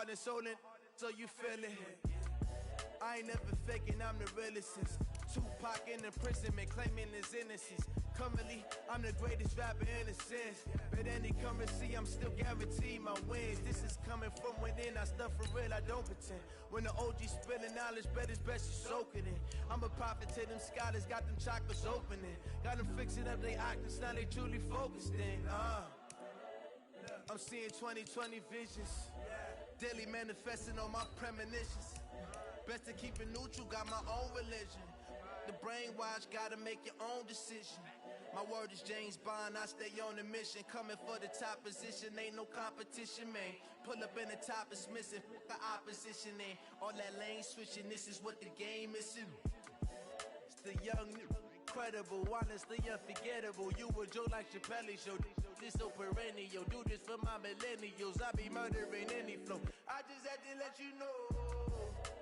heart and soul in, so you feel it. I ain't never faking, I'm the realest since Tupac in imprisonment, claiming his innocence. Currently, I'm the greatest rapper in a sense. But any currency, I'm still guaranteed my wins. This is coming from within, I stuff for real, I don't pretend. When the OG spilling knowledge, bet it's best you soak it in. I'm a prophet to them scholars, got them chakras opening. Got them fixing up they octaves, now they truly focused in. I'm seeing 2020 visions, daily manifesting on my premonitions. Best to keep it neutral, got my own religion. The brainwash, gotta make your own decision. My word is James Bond, I stay on a mission. Coming for the top position, ain't no competition, man. Pull up in the top is missing, the opposition ain't. All that lane switching, this is what the game is. It's the young, incredible, honestly unforgettable. You a Joe like Chappelle show. This so perennial, do this for my millennials. I be murdering any flow. I just had to let you know.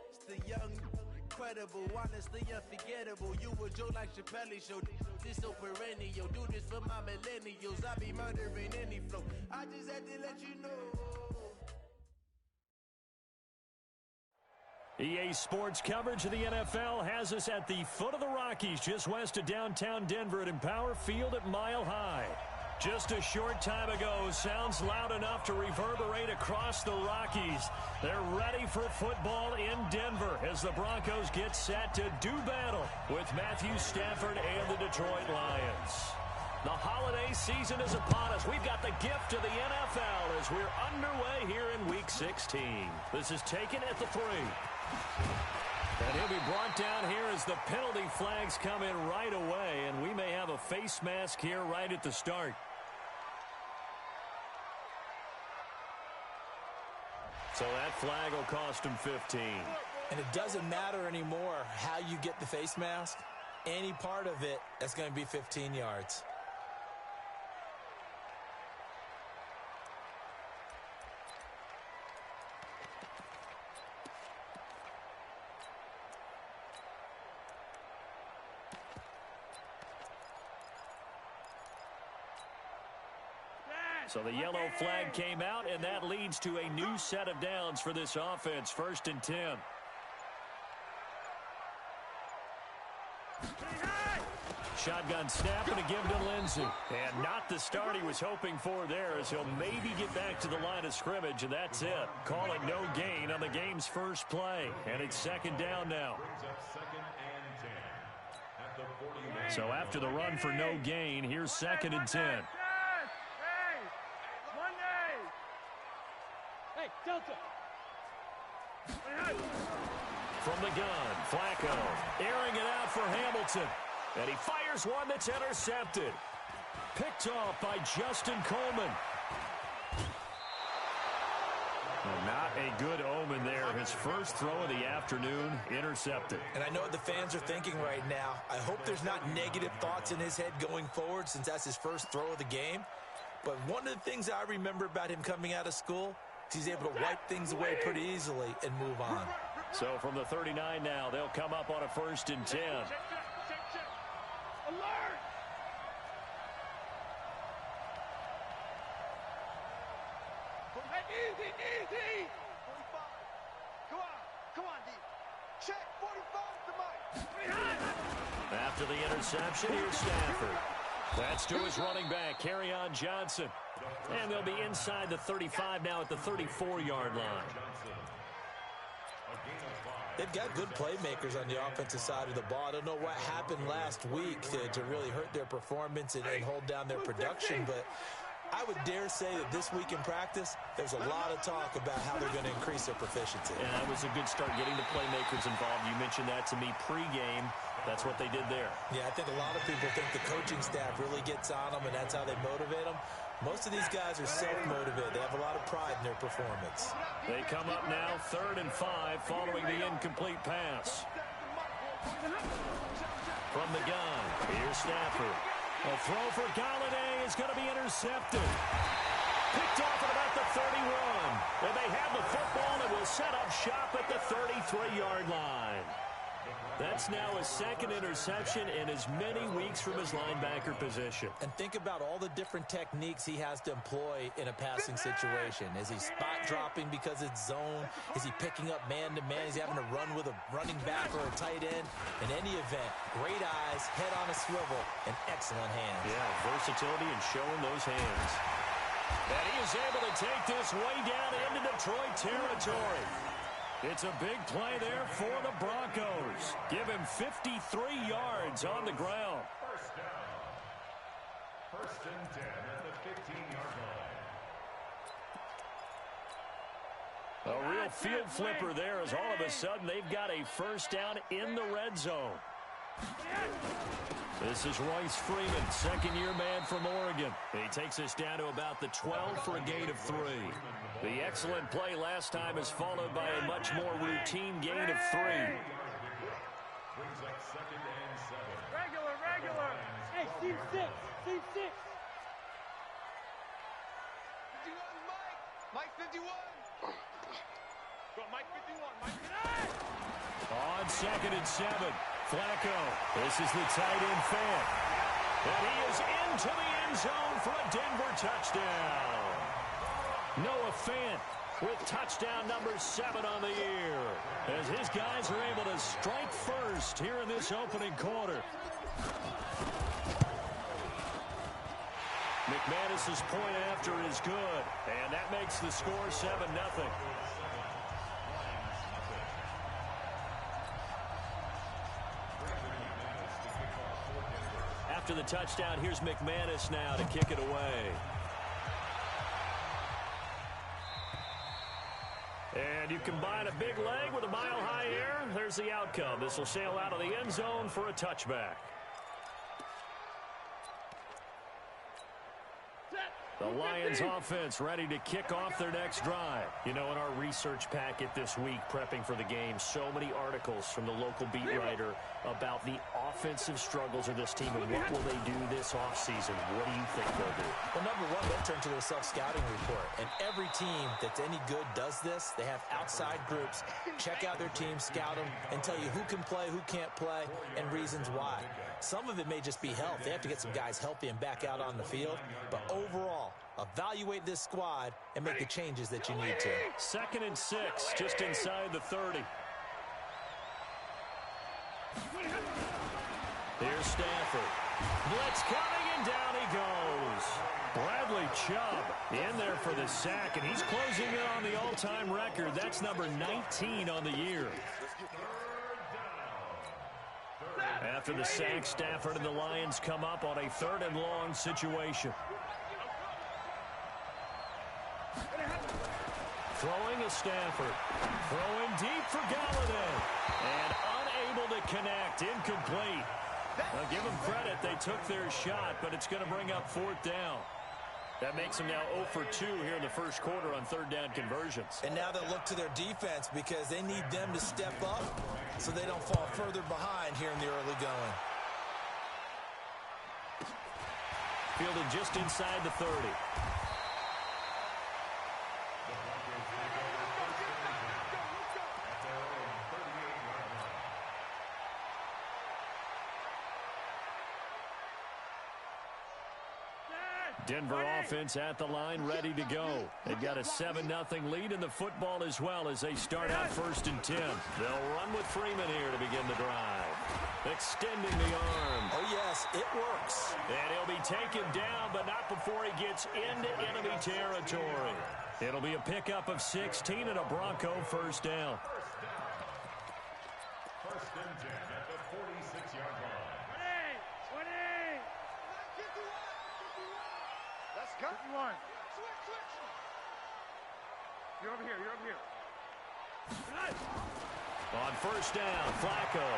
It's the young, incredible, honestly unforgettable. You a Joe like Chappelle show. This so perennial, do this for my millennials. I be murdering any flow. I just had to let you know. EA Sports coverage of the NFL has us at the foot of the Rockies, just west of downtown Denver at Empower Field at Mile High. Just a short time ago, sounds loud enough to reverberate across the Rockies. They're ready for football in Denver as the Broncos get set to do battle with Matthew Stafford and the Detroit Lions. The holiday season is upon us. We've got the gift of the NFL as we're underway here in Week 16. This is taken at the 3. And he'll be brought down here as the penalty flags come in right away, and we may have a face mask here right at the start. So that flag will cost him 15. And it doesn't matter anymore how you get the face mask. Any part of it, that's going to be 15 yards. So the yellow flag came out, and that leads to a new set of downs for this offense. 1st and 10. Shotgun snap and a give to Lindsey. And not the start he was hoping for there, as he'll maybe get back to the line of scrimmage, and that's it. Call it no gain on the game's first play. And it's 2nd down now. So after the run for no gain, here's 2nd and 10. Delta. From the gun, Flacco airing it out for Hamilton. And he fires one that's intercepted. Picked off by Justin Coleman. Well, not a good omen there. His first throw of the afternoon intercepted. And I know what the fans are thinking right now. I hope there's not negative thoughts in his head going forward since that's his first throw of the game. But one of the things I remember about him coming out of school, he's able to wipe things away pretty easily and move on. So from the 39 now, they'll come up on a 1st and 10. Alert! Easy, easy! 45. Come on, D. Check, 45 to Mike. After the interception, here's Stafford. That's to his running back, Kerryon Johnson. And they'll be inside the 35 now at the 34-yard line. They've got good playmakers on the offensive side of the ball. I don't know what happened last week to really hurt their performance and hold down their production, but I would dare say that this week in practice, there's a lot of talk about how they're going to increase their proficiency. And that was a good start getting the playmakers involved. You mentioned that to me pregame. That's what they did there. Yeah, I think a lot of people think the coaching staff really gets on them, and that's how they motivate them. Most of these guys are self-motivated. They have a lot of pride in their performance. They come up now 3rd and 5 following the incomplete pass. From the gun, here's Stafford. A throw for Galladay is going to be intercepted. Picked off at about the 31. And they have the football and will set up shop at the 33-yard line. That's now his second interception in as many weeks from his linebacker position. And think about all the different techniques he has to employ in a passing situation. Is he spot dropping because it's zone? Is he picking up man-to-man? Is he having to run with a running back or a tight end? In any event, great eyes, head on a swivel, and excellent hands. Yeah, versatility and showing those hands. And he is able to take this way down into Detroit territory. It's a big play there for the Broncos. Give him 53 yards on the ground. First down. First and 10 at the 15-yard line. A real field flipper there as all of a sudden they've got a first down in the red zone. This is Royce Freeman, second-year man from Oregon. He takes us down to about the 12 for a gain of 3. The excellent play last time is followed by a much more routine gain of 3. Brings up second and 7. Regular. Hey, Steve 6. 51, Mike. Mike 51. Go, Mike 51. Mike 51. On second and 7, Flacco. This is the tight end fan. And he is into the end zone for a Denver touchdown. Noah Fant with touchdown number 7 on the year, as his guys are able to strike first here in this opening quarter. McManus's point after is good, and that makes the score 7-0. After the touchdown, here's McManus now to kick it away. And you combine a big leg with a mile-high air, there's the outcome. This will sail out of the end zone for a touchback. The Lions offense ready to kick off their next drive. You know, in our research packet this week, prepping for the game, so many articles from the local beat writer about the offensive struggles of this team and what will they do this offseason. What do you think they'll do? Well, number one, they'll turn to their self-scouting report. And every team that's any good does this. They have outside groups. Check out their team, scout them, and tell you who can play, who can't play, and reasons why. Some of it may just be health. They have to get some guys healthy and back out on the field. But overall, evaluate this squad and make the changes that you need to. Second and 6, just inside the 30. Here's Stafford. Blitz coming, and down he goes. Bradley Chubb in there for the sack, and he's closing in on the all-time record. That's number 19 on the year. After the sack, Stafford and the Lions come up on a 3rd and long situation. Throwing is Stafford. Throwing deep for Galladay. And unable to connect. Incomplete. Well, give them credit. They took their shot, but it's going to bring up 4th down. That makes them now 0 for 2 here in the first quarter on 3rd down conversions. And now they'll look to their defense because they need them to step up so they don't fall further behind here in the early going. Fielded just inside the 30. Denver offense at the line, ready to go. They've got a 7-0 lead in the football as well as they start out 1st and 10. They'll run with Freeman here to begin the drive. Extending the arm. Oh, yes, it works. And he'll be taken down, but not before he gets into enemy territory. It'll be a pickup of 16 and a Bronco 1st down. First and 10 at the 46-yard line. 20. Let's go. 51. Switch. You're over here. On 1st down, Flacco.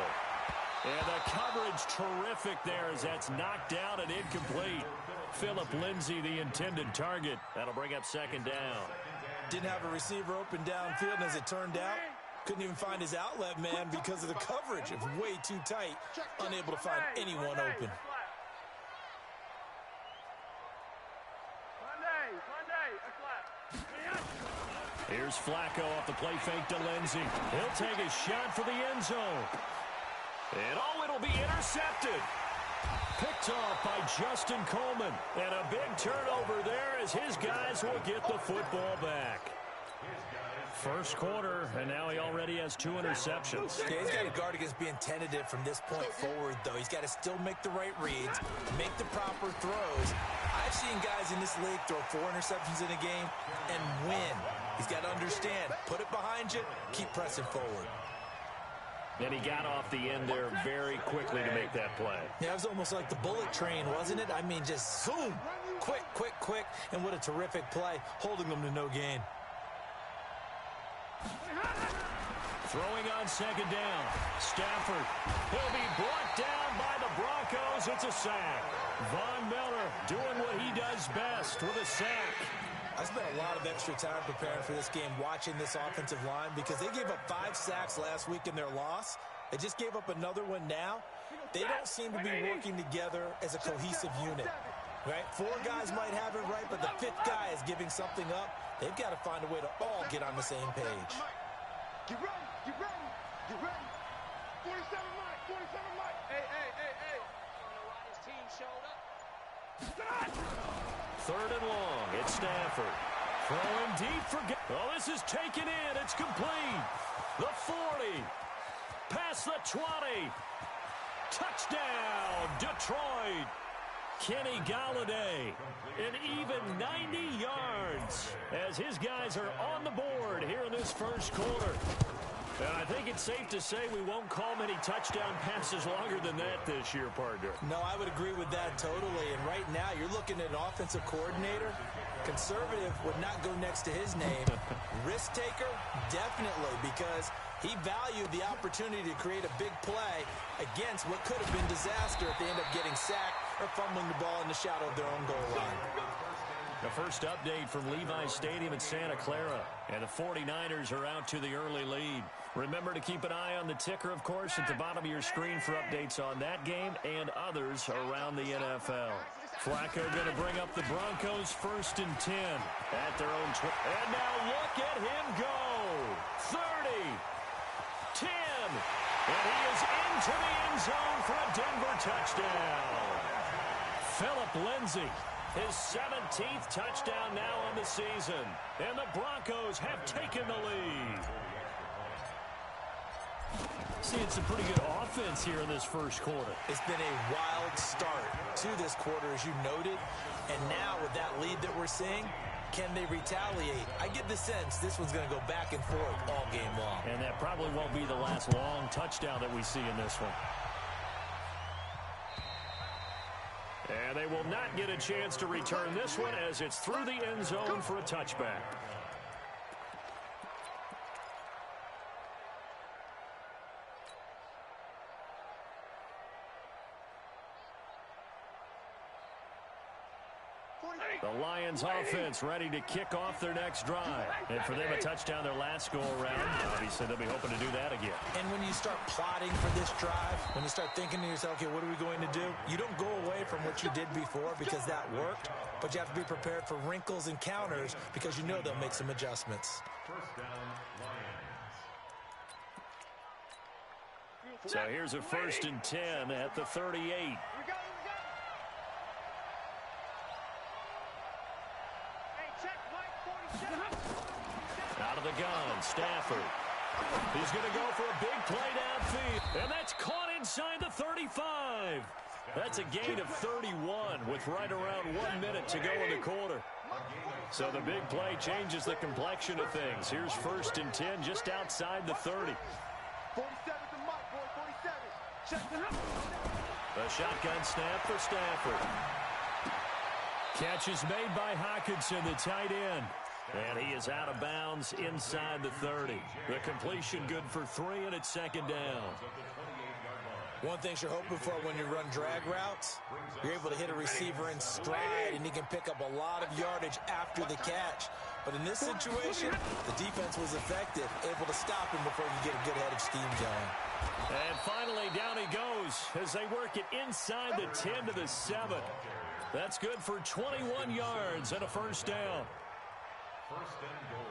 And the coverage terrific there as that's knocked down and incomplete. Phillip Lindsay, the intended target. That'll bring up 2nd down. Didn't have a receiver open downfield, and as it turned out, couldn't even find his outlet man because of the coverage. It was way too tight, unable to find anyone open. Here's Flacco off the play fake to Lindsay. He'll take a shot for the end zone. It'll be intercepted. Picked off by Justin Coleman. And a big turnover there as his guys will get the football back. First quarter, and now he already has 2 interceptions. Yeah, he's got to guard against being tentative from this point forward, though. He's got to still make the right reads, make the proper throws. I've seen guys in this league throw 4 interceptions in a game and win. He's got to understand, put it behind you, keep pressing forward. And he got off the end there very quickly to make that play. Yeah, it was almost like the bullet train, wasn't it? I mean, just zoom, quick, quick, quick, and what a terrific play, holding them to no gain. Throwing on second down. Stafford. He'll be brought down by the Broncos. It's a sack. Von Miller doing what he does best with a sack. I spent a lot of extra time preparing for this game, watching this offensive line, because they gave up 5 sacks last week in their loss. They just gave up another one now. They don't seem to be working together as a cohesive unit. Right? 4 guys might have it right, but the 5th guy is giving something up. They've got to find a way to all get on the same page. Get ready, get ready, get ready. 47 Mike, 47 Mike. Hey. I don't know why his team showed up. Third and long. It's Stafford. Throwing deep for... Oh, this is taken in. It's complete. The 40. Past the 20. Touchdown, Detroit. Kenny Galladay, an even 90 yards as his guys are on the board here in this first quarter. And I think it's safe to say we won't call many touchdown passes longer than that this year, partner. No, I would agree with that totally. And right now, you're looking at an offensive coordinator. Conservative would not go next to his name. Risk taker, definitely, because he valued the opportunity to create a big play against what could have been disaster if they end up getting sacked or fumbling the ball in the shadow of their own goal line. The first update from Levi's Stadium in Santa Clara. And the 49ers are out to the early lead. Remember to keep an eye on the ticker, of course, at the bottom of your screen for updates on that game and others around the NFL. Flacco going to bring up the Broncos 1st and 10 at their own 20. And now look at him go. 30, 10, and he is into the end zone for a Denver touchdown. Phillip Lindsay, his 17th touchdown now on the season, and the Broncos have taken the lead. Seeing some pretty good offense here in this first quarter. It's been a wild start to this quarter, as you noted, and now with that lead that we're seeing, can they retaliate? I get the sense this one's going to go back and forth all game long. And that probably won't be the last long touchdown that we see in this one. And they will not get a chance to return this one as it's through the end zone for a touchback. The Lions offense ready to kick off their next drive. And for them, a touchdown their last go-around. Obviously, they'll be hoping to do that again. And when you start plotting for this drive, when you start thinking to yourself, okay, what are we going to do? You don't go away from what you did before because that worked, but you have to be prepared for wrinkles and counters because you know they'll make some adjustments. First down, Lions. So here's a 1st and 10 at the 38. Out of the gun, Stafford. He's going to go for a big play downfield. And that's caught inside the 35. That's a gain of 31 with right around 1 minute to go in the quarter. So the big play changes the complexion of things. Here's 1st and 10 just outside the 30. 47 to Mike, boy, 47. A shotgun snap for Stafford. Catch is made by Hockenson, the tight end. And he is out of bounds inside the 30. The completion good for 3, and it's 2nd down. One thing you're hoping for when you run drag routes, you're able to hit a receiver in stride, and he can pick up a lot of yardage after the catch. But in this situation, the defense was effective, able to stop him before you get a good head of steam going. And finally, down he goes as they work it inside the 10 to the 7. That's good for 21 yards and a 1st down. First and goal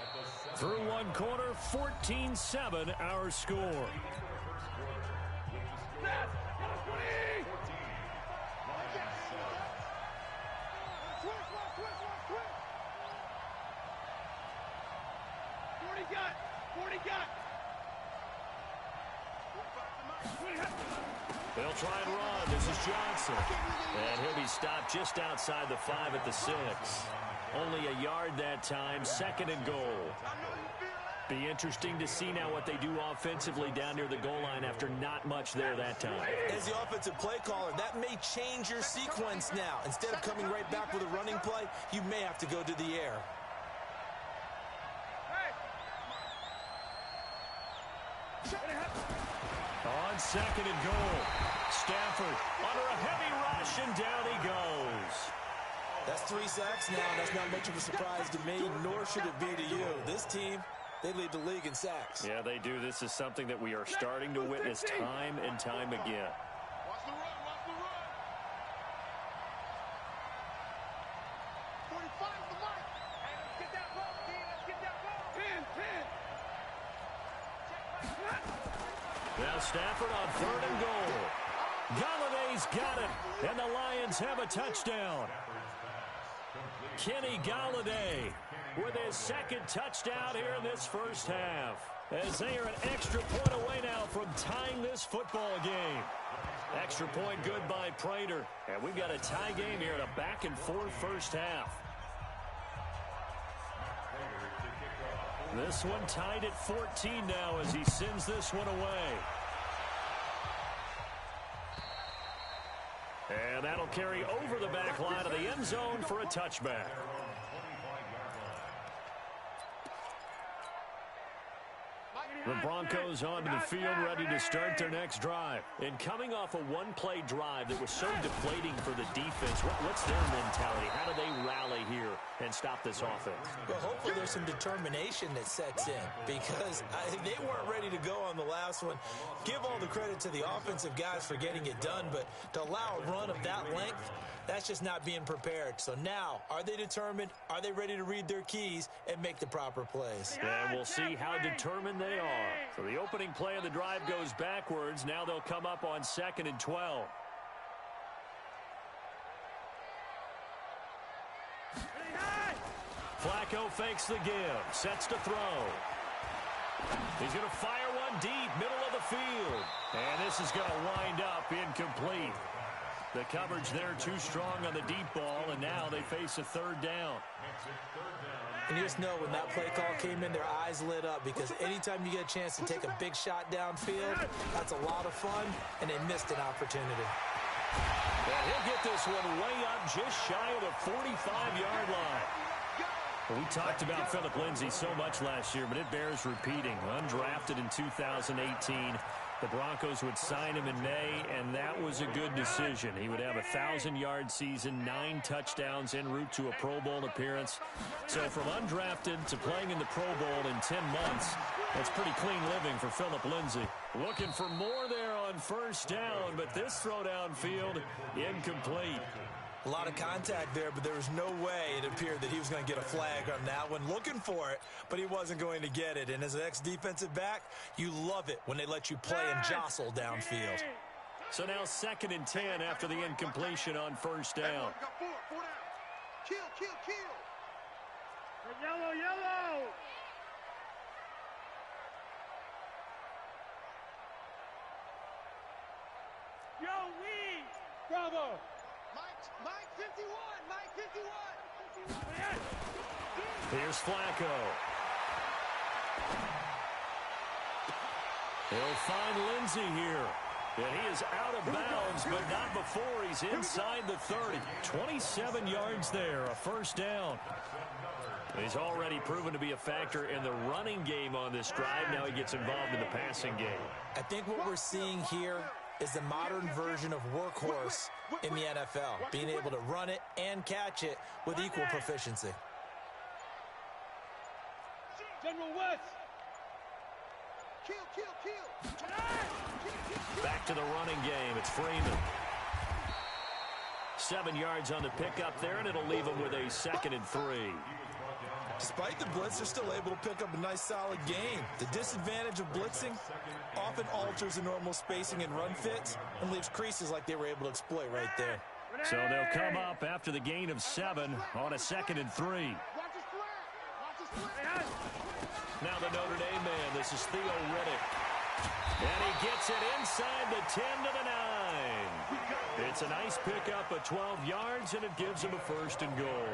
at the 7. Through one quarter, 14-7 our score. They'll try and run. This is Johnson. And he'll be stopped just outside the 5 at the 6. Only a yard that time, 2nd and goal. Be interesting to see now what they do offensively down near the goal line after not much there that time. As the offensive play caller, that may change your sequence now. Instead of coming right back with a running play, you may have to go to the air. On 2nd and goal, Stafford under a heavy rush, and down he goes. That's 3 sacks now. That's not much of a surprise to me, nor should it be to you. This team, they lead the league in sacks. Yeah, they do. This is something that we are starting to witness time and time again. Watch the run, watch the run. 45's the mark. Hey, let's get that ball, D. Let's get that ball. 10. Now Stafford on 3rd and goal. Galladay's got it, and the Lions have a touchdown. Kenny Galladay with his 2nd touchdown here in this first half, as they are an extra point away now from tying this football game. Extra point good by Prater, and we've got a tie game here in a back-and-forth first half. This one tied at 14 now as he sends this one away. And that'll carry over the back line of the end zone for a touchback. The Broncos onto the field, ready to start their next drive. And coming off a one-play drive that was so deflating for the defense, what's their mentality? How do they rally here and stop this offense? Well, hopefully there's some determination that sets in, because they weren't ready to go on the last one. Give all the credit to the offensive guys for getting it done, but to allow a run of that length, that's just not being prepared. So now, are they determined? Are they ready to read their keys and make the proper plays? And we'll see how determined they are. So the opening play of the drive goes backwards. Now they'll come up on 2nd and 12. Flacco fakes the give, sets to throw. He's going to fire one deep, middle of the field. And this is going to wind up incomplete. The coverage there too strong on the deep ball, and now they face a 3rd down. And you just know when that play call came in, their eyes lit up, because anytime you get a chance to take a big shot downfield, that's a lot of fun, and they missed an opportunity. And he'll get this one way up just shy of the 45-yard line. Well, we talked about Philip Lindsay so much last year, but it bears repeating. Undrafted in 2018. The Broncos would sign him in May, and that was a good decision. He would have a 1,000-yard season, 9 touchdowns en route to a Pro Bowl appearance. So from undrafted to playing in the Pro Bowl in 10 months, that's pretty clean living for Philip Lindsay. Looking for more there on 1st down, but this throw downfield, incomplete. A lot of contact there, but there was no way it appeared that he was going to get a flag on that one. Looking for it, but he wasn't going to get it. And as an ex-defensive back, you love it when they let you play and jostle downfield. So now 2nd and 10 after the incompletion on 1st down. Kill, kill, kill. Yellow, yellow. Yo, we. Bravo. Mike 51, Mike 51. Here's Flacco. He'll find Lindsay here. And he is out of bounds, but not before he's inside the 30. 27 yards there, a 1st down. He's already proven to be a factor in the running game on this drive. Now he gets involved in the passing game. I think what we're seeing here is the modern version of workhorse in the NFL, being able to run it and catch it with equal proficiency. General West. Kill, kill, kill. Back to the running game. It's Freeman. 7 yards on the pickup there, and it'll leave him with a 2nd and 3. Despite the blitz, they're still able to pick up a nice, solid gain. The disadvantage of blitzing often alters the normal spacing and run fits and leaves creases like they were able to exploit right there. So they'll come up after the gain of 7 on a 2nd and 3. Now the Notre Dame man, this is Theo Riddick. And he gets it inside the 10 to the 9. It's a nice pickup of 12 yards, and it gives them a 1st and goal.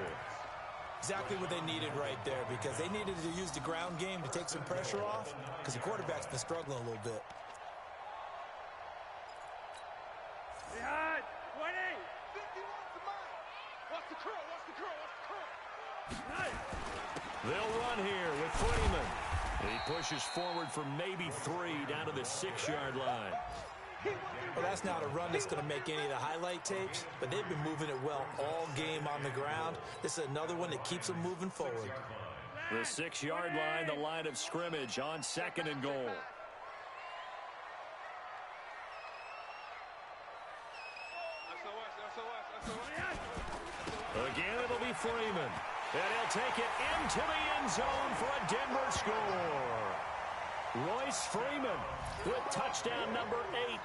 Exactly what they needed right there, because they needed to use the ground game to take some pressure off, because the quarterback's been struggling a little bit. Behind, 20. 51's the mark. Watch the curl, watch the curl, watch the curl. Nice. They'll run here with Freeman. He pushes forward for maybe 3 down to the 6-yard line. Well, that's not a run that's going to make any of the highlight tapes, but they've been moving it well all game on the ground. This is another one that keeps them moving forward. The 6-yard line, the line of scrimmage on 2nd and goal. Again, it'll be Freeman. And he'll take it into the end zone for a Denver score. Royce Freeman with touchdown number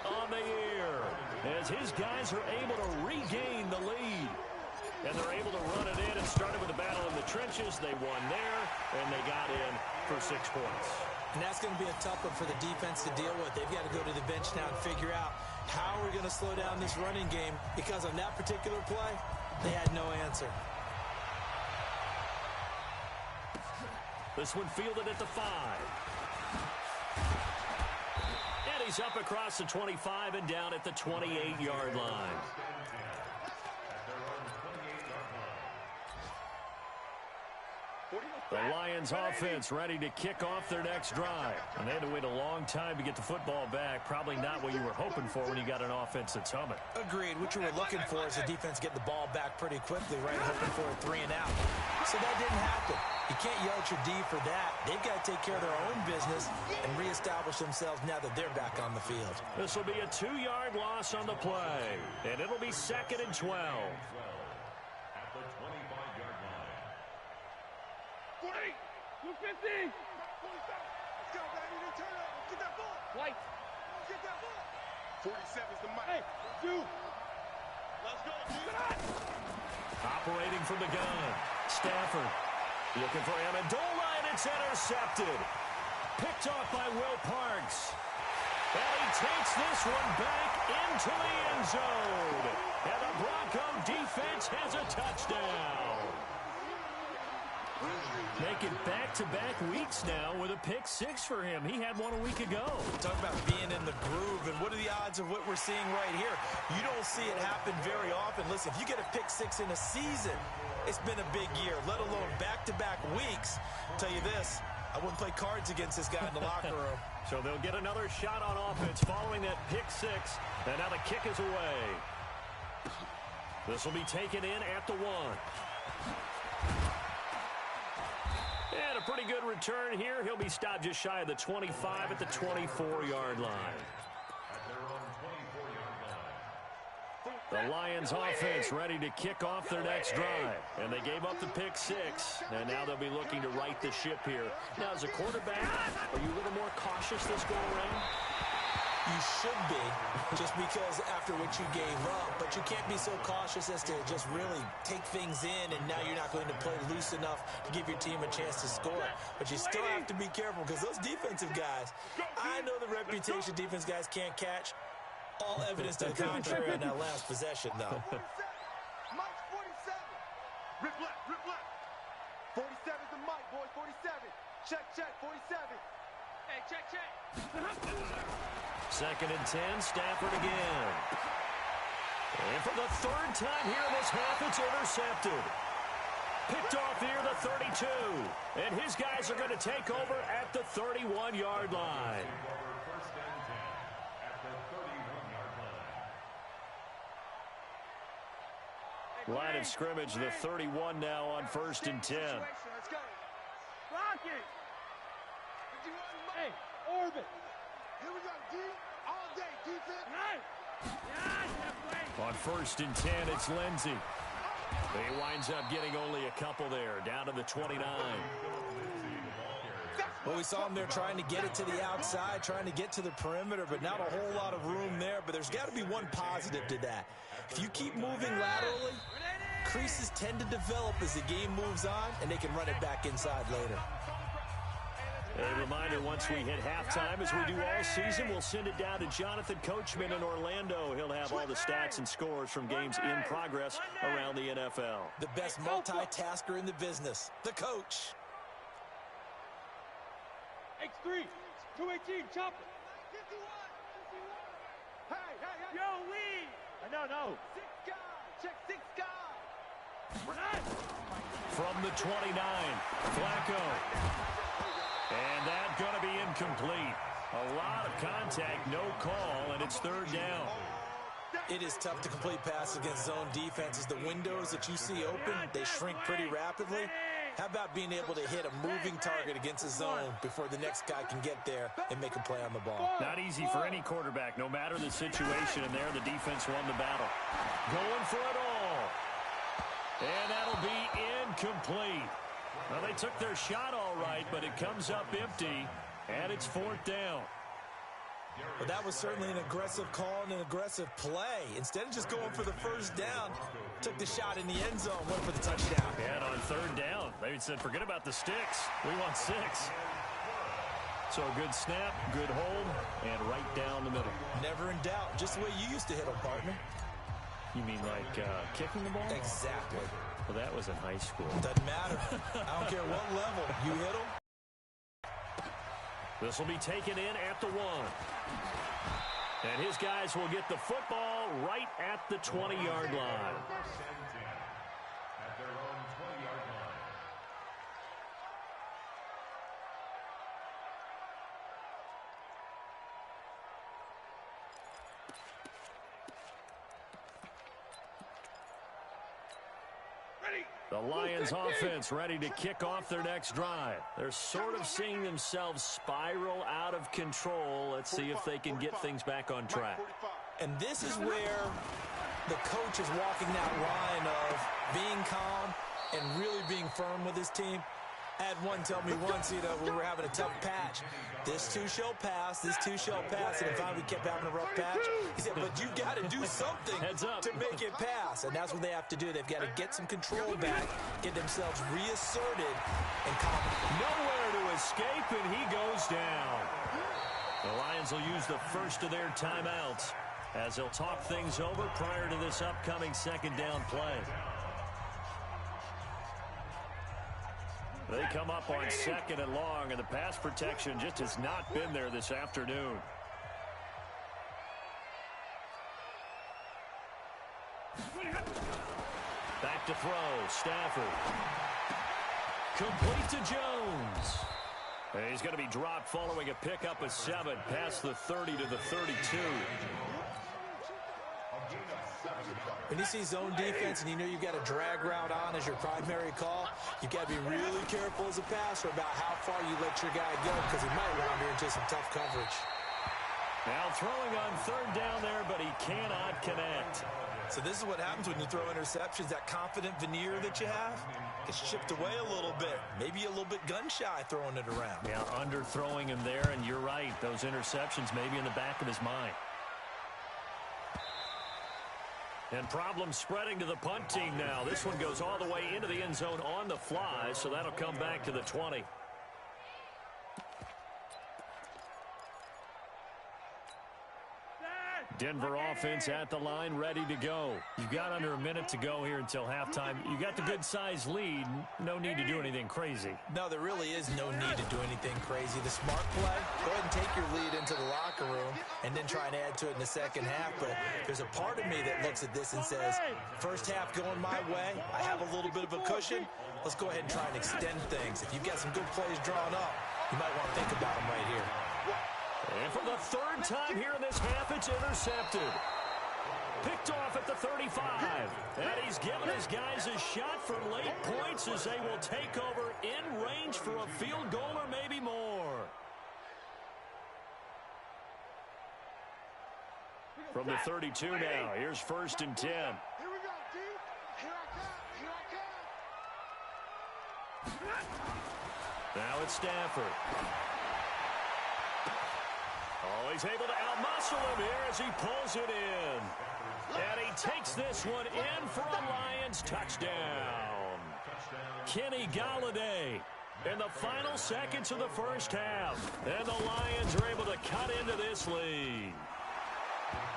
8 on the year, as his guys are able to regain the lead. And they're able to run it in and started with a battle in the trenches. They won there, and they got in for 6 points. And that's going to be a tough one for the defense to deal with. They've got to go to the bench now and figure out how we're going to slow down this running game, because on that particular play, they had no answer. This one fielded at the 5. And he's up across the 25 and down at the 28-yard line. The Lions offense ready to kick off their next drive. And they had to wait a long time to get the football back. Probably not what you were hoping for when you got an offense that's humming. Agreed. What you were looking for is the defense get the ball back pretty quickly, right? Hoping for a 3 and out. So that didn't happen. You can't yell at your D for that. They've got to take care of their own business and reestablish themselves now that they're back on the field. This will be a 2-yard loss on the play. And it'll be 2nd and 12. At the 25-yard line. 40, 250. 47. Let's go, baby. They turn up. Get that ball. White. Get that ball. 47's the mic. Hey, dude. Let's go, dude. Operating from the gun, Stafford looking for Amendola, and it's intercepted. Picked off by Will Parks. And he takes this one back into the end zone. And the Bronco defense has a touchdown. Making back-to-back weeks now with a pick 6 for him. He had one a week ago. Talk about being in the groove, and what are the odds of what we're seeing right here? You don't see it happen very often. Listen, if you get a pick 6 in a season, it's been a big year, let alone back-to-back weeks. I'll tell you this, I wouldn't play cards against this guy in the locker room. So they'll get another shot on offense following that pick 6, and now the kick is away. This will be taken in at the 1. And a pretty good return here. He'll be stopped just shy of the 25 at the 24-yard line. The Lions offense ready to kick off their next drive. And they gave up the pick 6. And now they'll be looking to right the ship here. Now, as a quarterback, are you a little more cautious this go-around? You should be, just because after what you gave up. But you can't be so cautious as to just really take things in, and now you're not going to play loose enough to give your team a chance to score. But you still have to be careful, because those defensive guys, I know the reputation defense guys can't catch. All evidence to the contrary in that last possession, though. 47. Mike's 47. Rip left, rip left. 47's the Mike, boys. 47. Check, check, 47. Hey, check, check. 2nd and 10, Stafford again. And for the 3rd time here in this half, it's intercepted. Picked off here, the 32. And his guys are going to take over at the 31-yard line. Line of scrimmage, the 31 now on 1st and 10. Let's go. Rock it. Hey, orbit. Here we go, D. All day, defense. On 1st and 10, it's Lindsey. He winds up getting only a couple there, down to the 29. Well, we saw him there trying to get it to the outside, trying to get to the perimeter, but not a whole lot of room there. But there's got to be one positive to that. If you keep moving laterally, creases tend to develop as the game moves on, and they can run it back inside later. A reminder, once we hit halftime, as we do all season, we'll send it down to Jonathan Coachman in Orlando. He'll have all the stats and scores from games in progress around the NFL. The best multitasker in the business, the coach. X3, 218, chop it. 51. Hey. Yo, Lee. No. 6 guard. Check 6 guard. From the 29, Flacco. And that's going to be incomplete. A lot of contact, no call, and it's 3rd down. It is tough to complete passes against zone defenses. The windows that you see open, they shrink pretty rapidly. How about being able to hit a moving target against a zone before the next guy can get there and make a play on the ball? Not easy for any quarterback, no matter the situation. And there, the defense won the battle. Going for it all. And that'll be incomplete. Well, they took their shot all right, but it comes up empty, and it's 4th down. Well, that was certainly an aggressive call and an aggressive play. Instead of just going for the 1st down, took the shot in the end zone, went for the touchdown. And on 3rd down, they said, forget about the sticks. We want 6. So a good snap, good hold, and right down the middle. Never in doubt. Just the way you used to hit them, partner. You mean like kicking the ball? Exactly. Well, that was in high school. Doesn't matter. I don't care what level. You hit them. This will be taken in at the 1. And his guys will get the football right at the 20-yard line. At their own 20-yard line. The Lions offense ready to kick off their next drive. They're sort of seeing themselves spiral out of control. Let's see if they can get things back on track. And this is where the coach is walking that line of being calm and really being firm with his team. I had one tell me once, we were having a tough patch. This too shall pass, this too shall pass. And finally we kept having a rough patch. He said, but you got to do something to make it pass. And that's what they have to do. They've got to get some control back, get themselves reasserted, and calm. Nowhere to escape, and he goes down. The Lions will use the first of their timeouts as they'll talk things over prior to this upcoming 2nd down play. They come up on 2nd and long, and the pass protection just has not been there this afternoon. Back to throw, Stafford. Complete to Jones. And he's going to be dropped following a pickup of 7 past the 30 to the 32. When you see zone defense and you know you've got a drag route on as your primary call, you've got to be really careful as a passer about how far you let your guy go because he might wander into some tough coverage. Now throwing on 3rd down there, but he cannot connect. So this is what happens when you throw interceptions. That confident veneer that you have gets chipped away a little bit. Maybe a little bit gun-shy throwing it around. Yeah, underthrowing him there, and you're right. Those interceptions may be in the back of his mind. And problems spreading to the punt team now. This one goes all the way into the end zone on the fly, so that'll come back to the 20. Denver offense at the line, ready to go. You've got under a minute to go here until halftime. You got the good-sized lead. No need to do anything crazy. No, there really is no need to do anything crazy. The smart play, go ahead and take your lead into the locker room and then try and add to it in the second half. But there's a part of me that looks at this and says, first half going my way, I have a little bit of a cushion. Let's go ahead and try and extend things. If you've got some good plays drawn up, you might want to think about them right here. And for the 3rd time here in this half, it's intercepted. Picked off at the 35. And he's given his guys a shot for late points as they will take over in range for a field goal or maybe more. From the 32 now, here's 1st and 10. Here we go, D. Here I come. Now it's Stafford. Oh, he's able to outmuscle him here as he pulls it in. And he takes this one in for a Lions touchdown. Kenny Golladay In the final seconds of the first half, and the Lions are able to cut into this lead.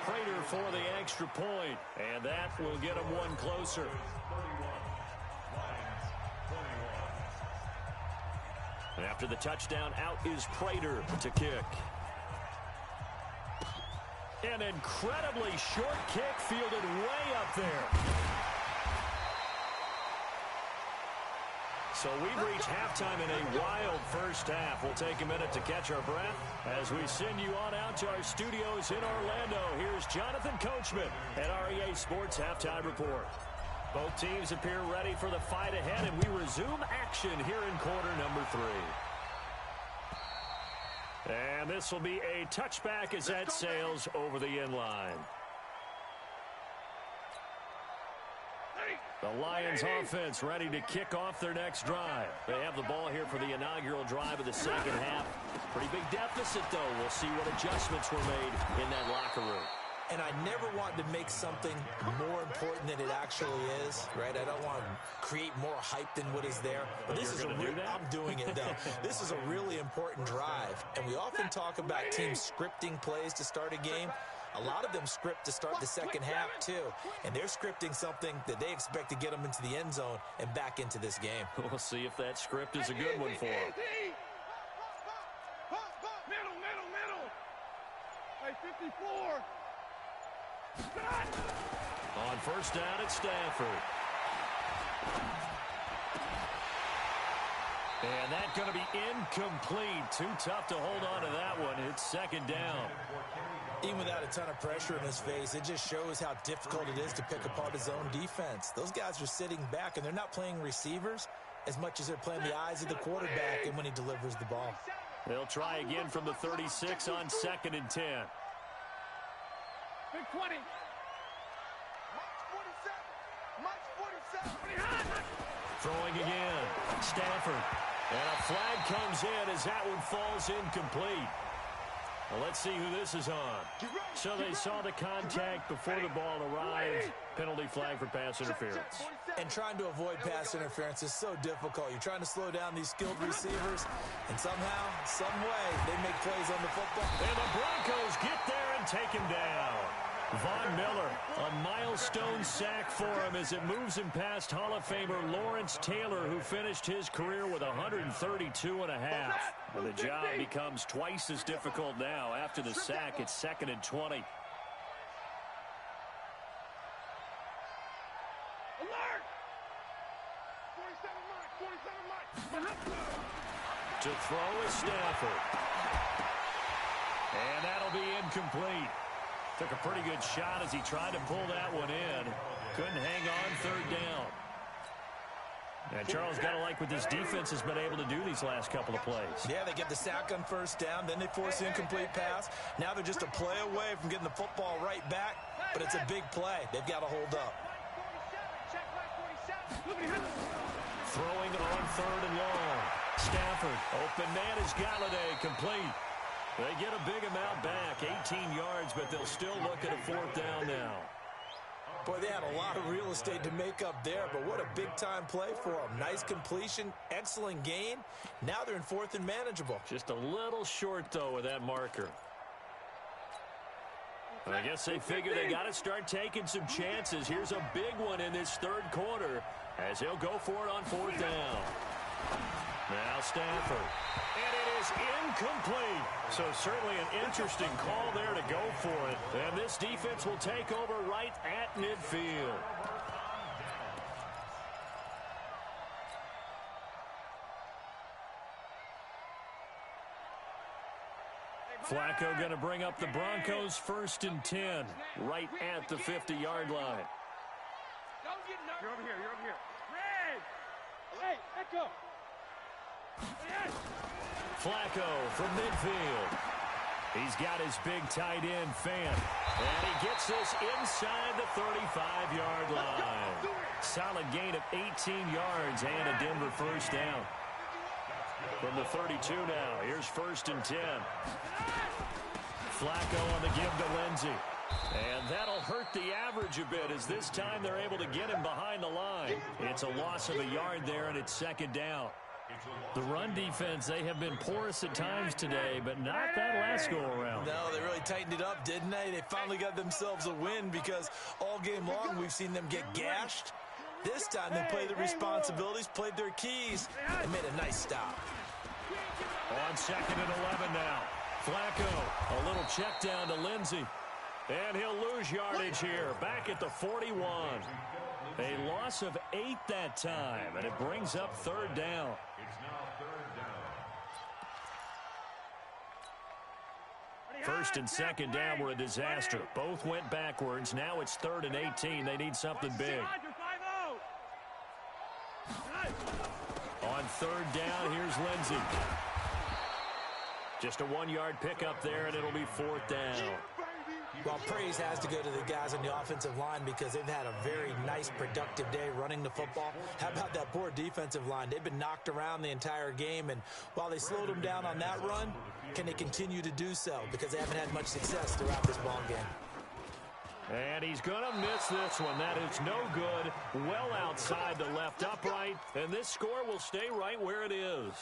Prater for the extra point, and that will get them one closer. And after the touchdown, out is Prater to kick. An incredibly short kick fielded way up there. So we've reached halftime in a wild first half. We'll take a minute to catch our breath as we send you on out to our studios in Orlando. Here's Jonathan Coachman at REA Sports Halftime Report. Both teams appear ready for the fight ahead, and we resume action here in quarter number 3. And this will be a touchback as that sails over the end line. The Lions offense ready to kick off their next drive. They have the ball here for the inaugural drive of the second half. Pretty big deficit, though. We'll see what adjustments were made in that locker room. And I never want to make something more important than it actually is, right? I don't want to create more hype than what is there. But this is I'm doing it, though. This is a really important drive. And we often talk about teams scripting plays to start a game. A lot of them script to start the second half, too. And they're scripting something that they expect to get them into the end zone and back into this game. We'll see if that script is a good one for them. Middle. Hey, 54. On first down, it's Stafford. And that's going to be incomplete. Too tough to hold on to that one. It's second down. Even without a ton of pressure in his face, it just shows how difficult it is to pick apart his own defense. Those guys are sitting back, and they're not playing receivers as much as they're playing the eyes of the quarterback and when he delivers the ball. They'll try again from the 36 on 2nd and 10. Big 20. March 47. Throwing again. Stafford. And a flag comes in as that one falls incomplete. Well, let's see who this is on. So they saw the contact before the ball arrived. Penalty flag for pass interference. And trying to avoid pass interference is so difficult. You're trying to slow down these skilled receivers, and somehow, some way, they make plays on the football. And the Broncos get there and take him down. Von Miller, a milestone sack for him as it moves him past Hall of Famer Lawrence Taylor, who finished his career with 132 and a half. And the job becomes twice as difficult now. After the sack, it's 2nd and 20. Alert! 47 Mike. To throw is Stafford. And that'll be incomplete. Took a pretty good shot as he tried to pull that one in. Couldn't hang on 3rd down. And Charles, got to like what this defense has been able to do these last couple of plays. Yeah, they get the sack on first down, then they force the incomplete pass. Now they're just a play away from getting the football right back, but it's a big play. They've got to hold up. Throwing on 3rd and long. Stafford, open man is Galladay, complete. They get a big amount back, 18 yards, but they'll still look at a 4th down now. Boy, they had a lot of real estate to make up there, but what a big-time play for them. Nice completion, excellent gain. Now they're in 4th and manageable. Just a little short, though, with that marker. I guess they figure they got to start taking some chances. Here's a big one in this 3rd quarter as he'll go for it on 4th down. Now Stafford. And it is incomplete. So certainly an interesting call there to go for it. And this defense will take over right at midfield. Flacco going to bring up the Broncos 1st and 10 right at the 50-yard line. You're over here. Red! Hey, Echo! Flacco from midfield. He's got his big tight end, Fant. And he gets this inside the 35-yard line. Solid gain of 18 yards and a Denver 1st down. From the 32 now, here's 1st and 10. Flacco on the give to Lindsey. And that'll hurt the average a bit as this time they're able to get him behind the line. It's a loss of a yard there, and it's 2nd down. The run defense, they have been porous at times today, but not that last go-around. No, they really tightened it up, didn't they? They finally got themselves a win because all game long we've seen them get gashed. This time they played the responsibilities, played their keys, and made a nice stop. On 2nd and 11 now. Flacco, a little check down to Lindsey. And he'll lose yardage here, back at the 41. A loss of 8 that time, and it brings up 3rd down. First and 2nd down were a disaster. Both went backwards. Now it's 3rd and 18. They need something big. On 3rd down, here's Lindsey. Just a 1-yard pickup there, and it'll be 4th down. Well, praise has to go to the guys on the offensive line because they've had a very nice, productive day running the football. How about that poor defensive line? They've been knocked around the entire game, and while they slowed them down on that run, can they continue to do so? Because they haven't had much success throughout this ball game. And he's going to miss this one. That is no good. Well outside the left upright, and this score will stay right where it is.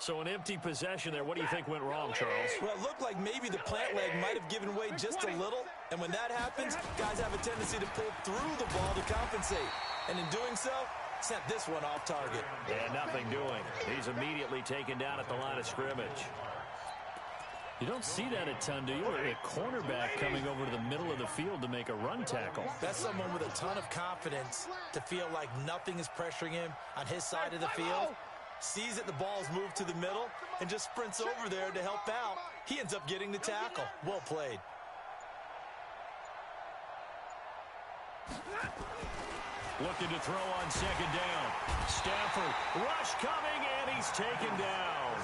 So an empty possession there. What do you think went wrong, Charles? Well, it looked like maybe the plant leg might have given way just a little. And when that happens, guys have a tendency to pull through the ball to compensate. And in doing so, sent this one off target. And nothing doing. He's immediately taken down at the line of scrimmage. You don't see that a ton, do you? A cornerback coming over to the middle of the field to make a run tackle. That's someone with a ton of confidence to feel like nothing is pressuring him on his side of the field. Sees that the ball's moved to the middle and just sprints over there to help out. He ends up getting the tackle. Well played. Looking to throw on 2nd down. Stafford, rush coming, and he's taken down.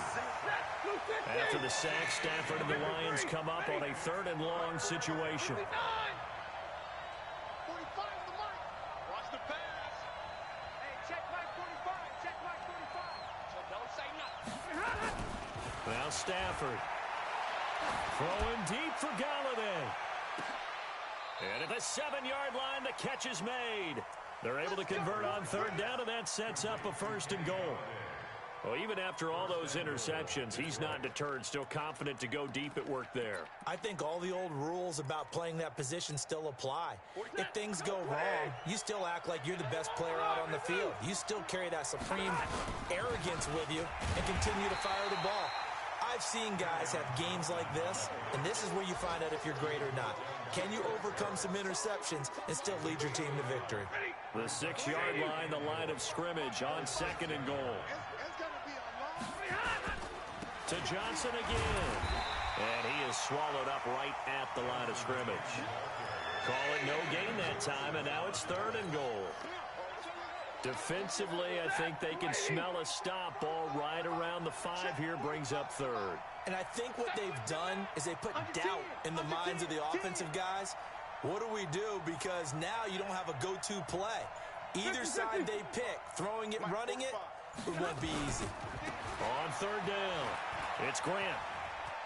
After the sack, Stafford and the Lions come up on a 3rd and long situation. Now Stafford. Throwing deep for Galladay. And at the 7-yard line, the catch is made. They're able to convert on 3rd down, and that sets up a 1st and goal. Well, even after all those interceptions, he's not deterred, still confident to go deep at work there. I think all the old rules about playing that position still apply. If things go wrong, you still act like you're the best player out on the field. You still carry that supreme arrogance with you and continue to fire the ball. I've seen guys have games like this, and this is where you find out if you're great or not. Can you overcome some interceptions and still lead your team to victory? The 6-yard line, the line of scrimmage on 2nd and goal. To Johnson again. And he is swallowed up right at the line of scrimmage. Call it no gain that time, and now it's 3rd and goal. Defensively, I think they can smell a stop. Ball right around the 5 here, brings up 3rd. And I think what they've done is they put doubt in the minds of the offensive guys. What do we do? Because now you don't have a go-to play. Either side they pick, throwing it, running it, it won't be easy. On 3rd down, it's Grant.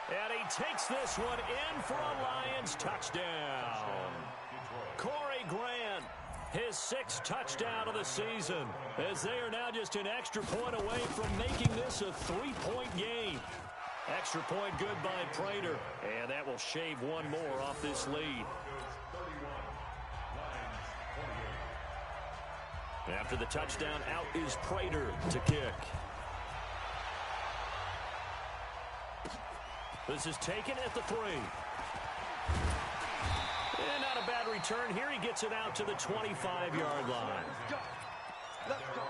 And he takes this one in for a Lions touchdown. Corey Grant, his 6th touchdown of the season, as they are now just an extra point away from making this a 3-point game. Extra point good by Prater, and that will shave one more off this lead. After the touchdown, out is Prater to kick. This is taken at the 3. And not a bad return here. He gets it out to the 25-yard line. Let's go.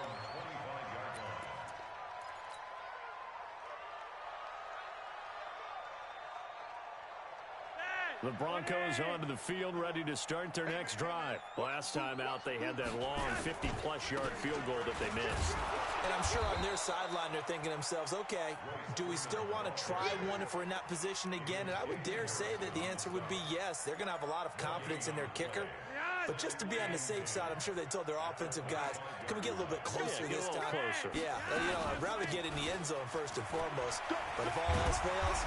The Broncos onto the field, ready to start their next drive. Last time out, they had that long 50-plus yard field goal that they missed. And I'm sure on their sideline, they're thinking to themselves, okay, do we still want to try one if we're in that position again? And I would dare say that the answer would be yes. They're going to have a lot of confidence in their kicker. But just to be on the safe side, I'm sure they told their offensive guys, can we get a little bit closer this time? Closer. Yeah, you know, I'd rather get in the end zone first and foremost. But if all else fails,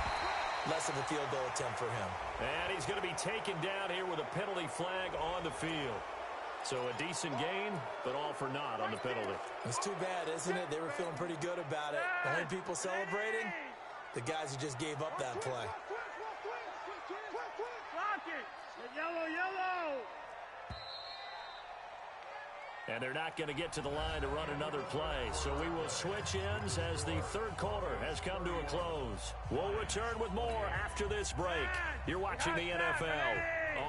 less of a field goal attempt for him. And he's going to be taken down here with a penalty flag on the field. So a decent gain, but all for naught on the penalty. It's too bad, isn't it? They were feeling pretty good about it. The only people celebrating, the guys who just gave up that play. Yellow, yellow. And they're not going to get to the line to run another play. So we will switch ends as the third quarter has come to a close. We'll return with more after this break. You're watching the NFL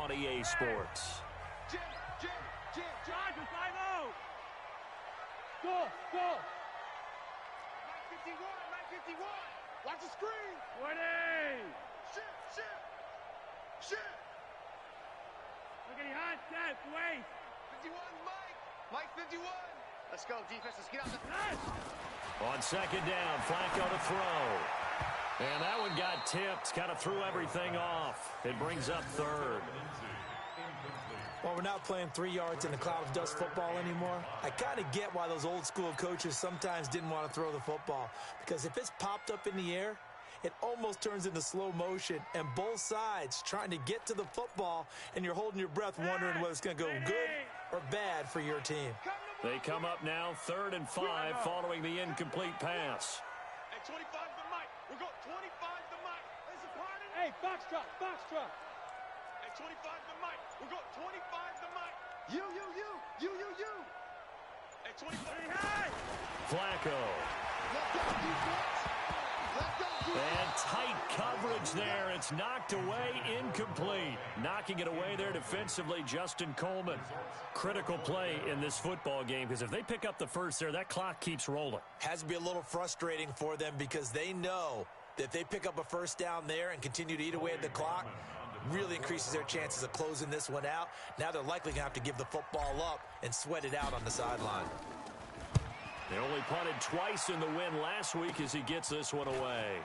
on EA Sports. Go. 951. Watch the screen. 20. Shit. Look at the hot set. Wait. 51, Mike 51. Let's go, defense. Let's get out the pass. On second down, Flacco to throw. And that one got tipped. Kind of threw everything off. It brings up third. Well, we're not playing 3 yards in a cloud of dust football anymore. I kind of get why those old school coaches sometimes didn't want to throw the football. Because if it's popped up in the air, it almost turns into slow motion. And both sides trying to get to the football, and you're holding your breath wondering whether it's going to go good or bad for your team. They come up now 3rd and 5 following the incomplete pass. Hey, 25 to Mike. We're going 25 to Mike. Hey, Foxtrot. Hey, 25 to Mike. We're going 25 to Mike. You. Hey, 25. Flacco. And tight coverage there. It's knocked away, incomplete. Knocking it away there defensively, Justin Coleman. Critical play in this football game because if they pick up the first there, that clock keeps rolling. Has to be a little frustrating for them because they know that if they pick up a first down there and continue to eat away at the clock, really increases their chances of closing this one out. Now they're likely going to have to give the football up and sweat it out on the sideline. They only punted twice in the win last week as he gets this one away.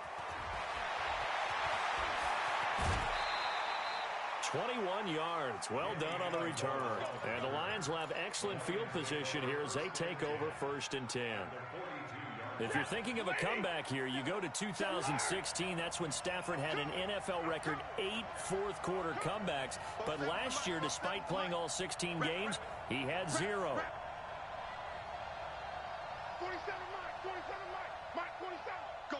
21 yards. Well done on the return. And the Lions will have excellent field position here as they take over 1st and 10. If you're thinking of a comeback here, you go to 2016. That's when Stafford had an NFL record 8 fourth-quarter comebacks. But last year, despite playing all 16 games, he had 0. 47 Mike, 47. Go.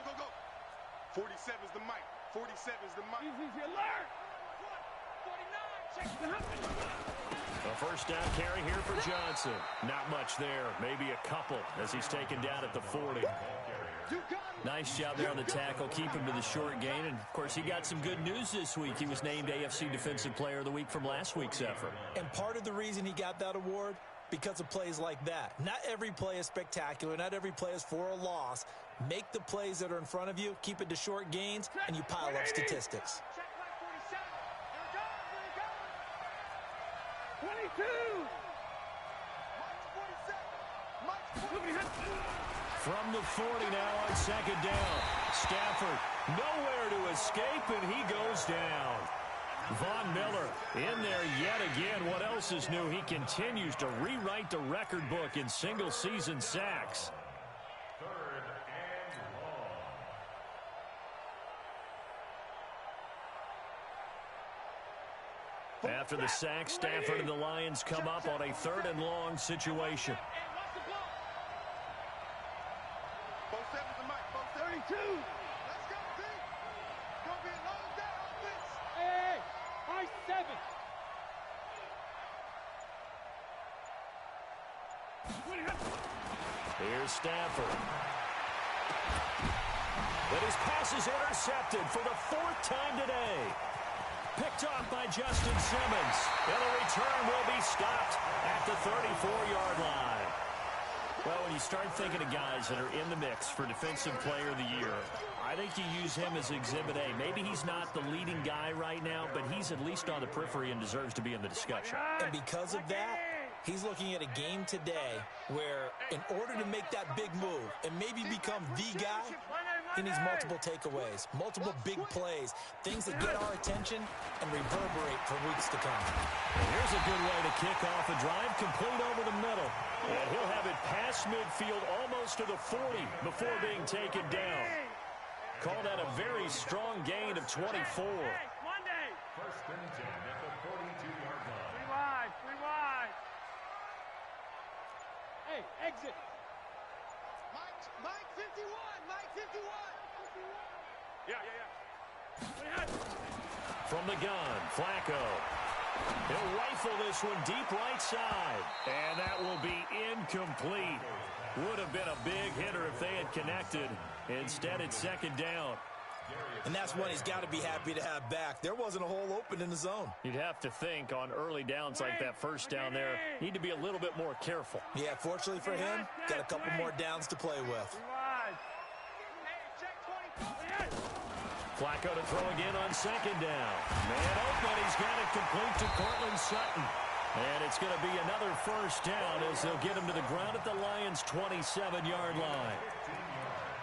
47's the Mike. 47's the Mike. Easy alert. 49, check the A first down carry here for Johnson. Not much there. Maybe a couple as he's taken down at the 40. Nice job there on the tackle. Keep him to the short gain. And, of course, he got some good news this week. He was named AFC Defensive Player of the Week from last week's effort. And part of the reason he got that award, because of plays like that. Not every play is spectacular. Not every play is for a loss. Make the plays that are in front of you, keep it to short gains, and you pile up statistics. 22. From the 40 now on second down. Stafford nowhere to escape, and he goes down. Von Miller in there yet again. What else is new? He continues to rewrite the record book in single-season sacks. 3rd and long. After the sack, Stafford and the Lions come up on a 3rd and long situation. Both 7's the Mike. Both 32. Let's go, B. Gonna be a long day on this. Hey, high 7. Here's Stafford. But his pass is intercepted for the 4th time today. Picked off by Justin Simmons. And the return will be stopped at the 34-yard line. Well, when you start thinking of guys that are in the mix for Defensive Player of the Year, I think you use him as Exhibit A. Maybe he's not the leading guy right now, but he's at least on the periphery and deserves to be in the discussion. And because of that, he's looking at a game today where in order to make that big move and maybe become the guy, he needs multiple takeaways, multiple big plays, things that get our attention and reverberate for weeks to come. And here's a good way to kick off a drive, complete over the middle. And he'll have it past midfield almost to the 40 before being taken down. Call that a very strong gain of 24. 1st and 10 at the 42-yard line. 3 wide. Hey, exit. Mike 51. Mike 51. Yeah. From the gun, Flacco. He'll rifle this one deep right side. And that will be incomplete. Would have been a big hitter if they had connected. Instead, it's second down. And that's one he's got to be happy to have back. There wasn't a hole open in the zone. You'd have to think on early downs like that first down there, need to be a little bit more careful. Yeah, fortunately for him, got a couple more downs to play with. Flacco to throw again on second down. Man open, he's got it complete to Cortland Sutton. And it's going to be another first down as they'll get him to the ground at the Lions' 27-yard line.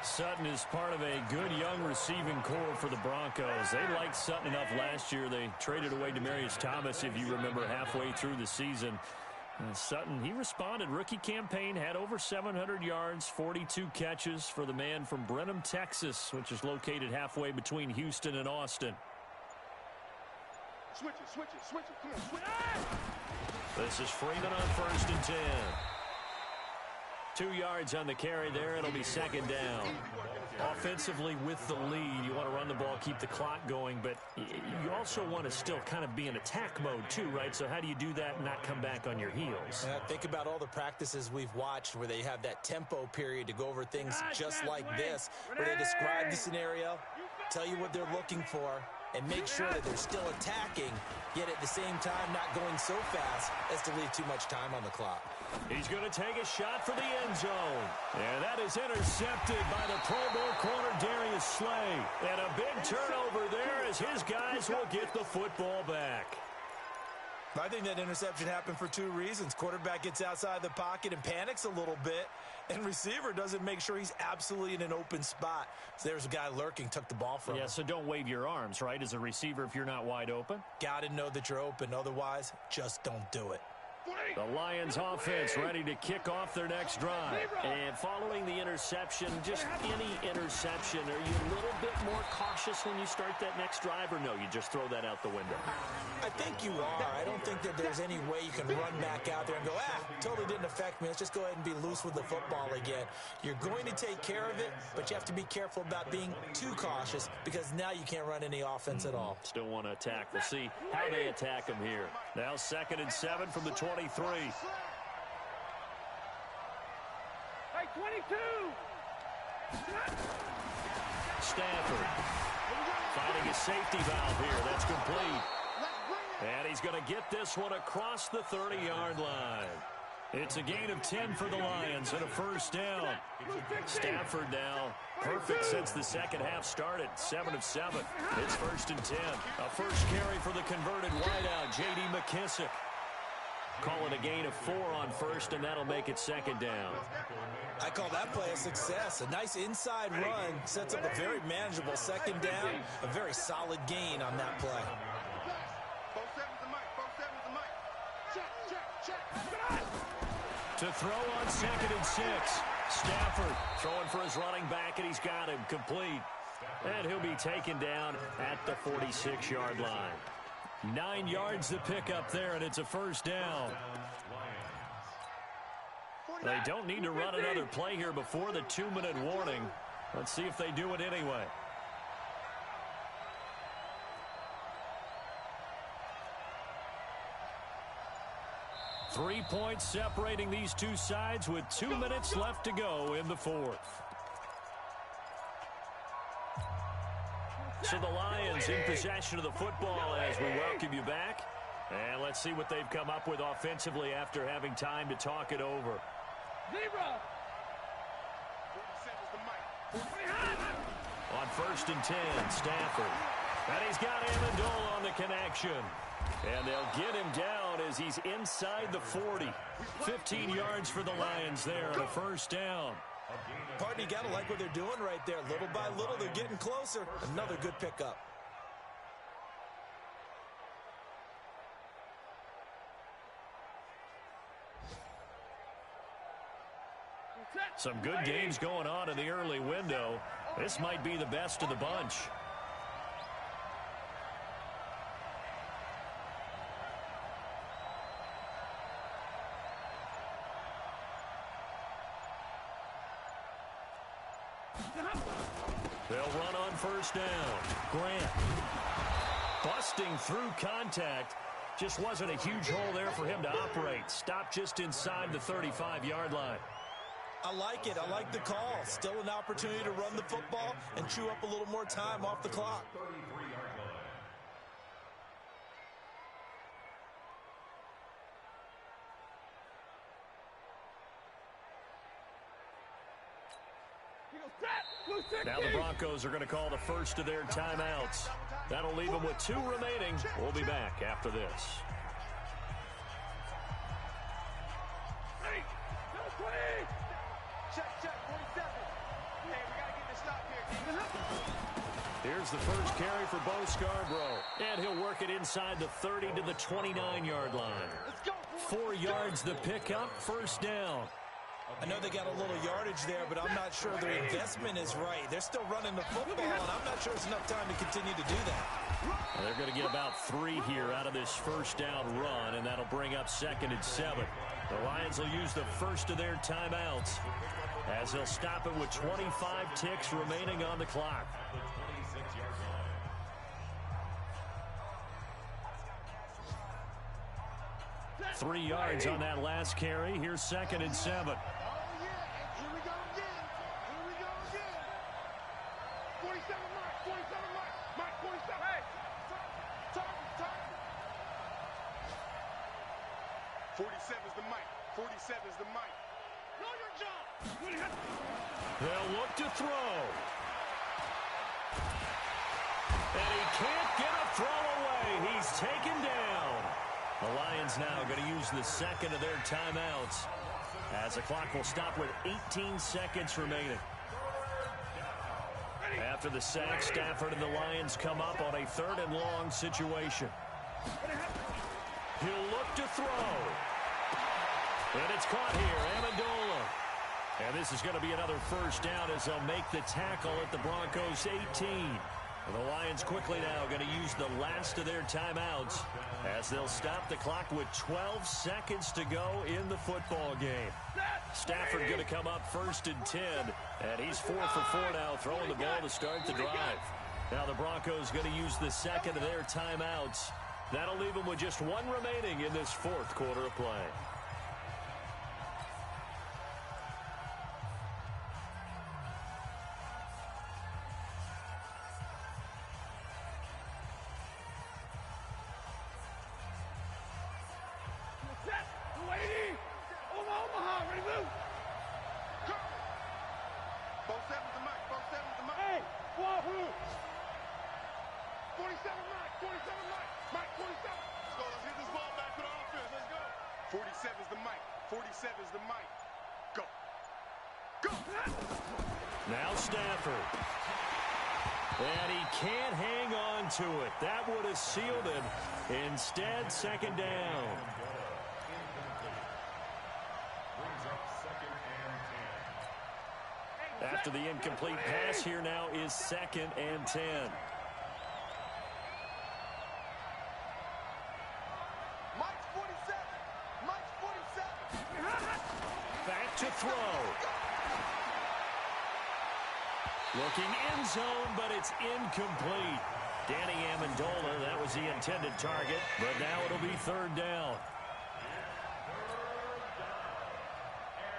Sutton is part of a good young receiving core for the Broncos. They liked Sutton enough last year. They traded away Demaryius Thomas, if you remember, halfway through the season. Sutton, he responded. Rookie campaign, had over 700 yards, 42 catches for the man from Brenham, Texas, which is located halfway between Houston and Austin. Switch it. Come on, switch. This is Freeman on first and 10. 2 yards on the carry there. It'll be second down. Offensively with the lead, you want to run the ball, keep the clock going, but you also want to still kind of be in attack mode too, right? So how do you do that and not come back on your heels? Think about all the practices we've watched where they have that tempo period to go over things just like this, where they describe the scenario, tell you what they're looking for, and make sure that they're still attacking, yet at the same time not going so fast as to leave too much time on the clock. He's going to take a shot for the end zone. And that is intercepted by the Pro Bowl corner, Darius Slay. And a big turnover there as his guys will get the football back. I think that interception happened for two reasons. Quarterback gets outside the pocket and panics a little bit, and receiver doesn't make sure he's absolutely in an open spot. So there's a guy lurking, took the ball from him. Yeah, so don't wave your arms, right, as a receiver if you're not wide open. Got to know that you're open. Otherwise, just don't do it. The Lions offense ready to kick off their next drive. And following the interception, just any interception, are you a little bit more cautious when you start that next drive, or no, you just throw that out the window? I think you are. I don't think that there's any way you can run back out there and go, totally didn't affect me. Let's just go ahead and be loose with the football again. You're going to take care of it, but you have to be careful about being too cautious because now you can't run any offense at all. Still want to attack. We'll see how they attack them here. Now 2nd and 7 from the 23. Hey, 22. Stafford finding a safety valve here. That's complete. And he's going to get this one across the 30-yard line. It's a gain of 10 for the Lions and a first down. Stafford now perfect since the second half started. 7 of 7. It's 1st and 10. A first carry for the converted wideout, J.D. McKissick. Call it a gain of 4 on first, and that'll make it 2nd down. I call that play a success. A nice inside run sets up a very manageable 2nd down. A very solid gain on that play. To throw on 2nd and 6. Stafford throwing for his running back, and he's got him complete. And he'll be taken down at the 46-yard line. 9 yards to pick up there, and it's a first down. They don't need to run another play here before the 2-minute warning. Let's see if they do it anyway. Three points separating these two sides with 2 minutes left to go in the fourth. So the Lions in possession of the football as we welcome you back. And let's see what they've come up with offensively after having time to talk it over. On 1st and 10, Stafford. And he's got Amendola on the connection. And they'll get him down as he's inside the 40. 15 yards for the Lions there on a first down. Partner, you got to like what they're doing right there. Little by little, they're getting closer. Another good pickup. Some good games going on in the early window. This might be the best of the bunch. They'll run on first down. Grant busting through contact. Just wasn't a huge hole there for him to operate. Stopped just inside the 35-yard line. I like it. I like the call. Still an opportunity to run the football and chew up a little more time off the clock. Now the Broncos are going to call the first of their timeouts. That'll leave them with 2 remaining. We'll be back after this. Here's the first carry for Bo Scarborough. And he'll work it inside the 30 to the 29-yard line. 4 yards the pickup, first down. I know they got a little yardage there, but I'm not sure their investment is right. They're still running the football, and I'm not sure it's enough time to continue to do that. Well, they're going to get about 3 here out of this first down run, and that'll bring up 2nd and 7. The Lions will use the first of their timeouts as they'll stop it with 25 ticks remaining on the clock. Three yards on that last carry. Here's 2nd and 7. 47's the mic. 47's the mic. Know your job. They'll look to throw. And he can't get a throw away. He's taken down. The Lions now going to use the 2nd of their timeouts as the clock will stop with 18 seconds remaining. After the sack, Stafford and the Lions come up on a 3rd and long situation. He'll look to throw. And it's caught here, Amendola. And this is going to be another first down as they'll make the tackle at the Broncos' 18. And the Lions quickly now going to use the last of their timeouts as they'll stop the clock with 12 seconds to go in the football game. Stafford going to come up 1st and 10. And he's 4 for 4 now, throwing the ball to start the drive. Now the Broncos going to use the 2nd of their timeouts. That'll leave them with just 1 remaining in this 4th quarter of play. Now Stafford. And he can't hang on to it. That would have sealed it. Instead, 2nd down. After the incomplete pass, here now is 2nd and 10. Mike's 47. Mike's 47. Back to throw. Looking end zone, but it's incomplete. Danny Amendola, that was the intended target, but now it'll be 3rd down.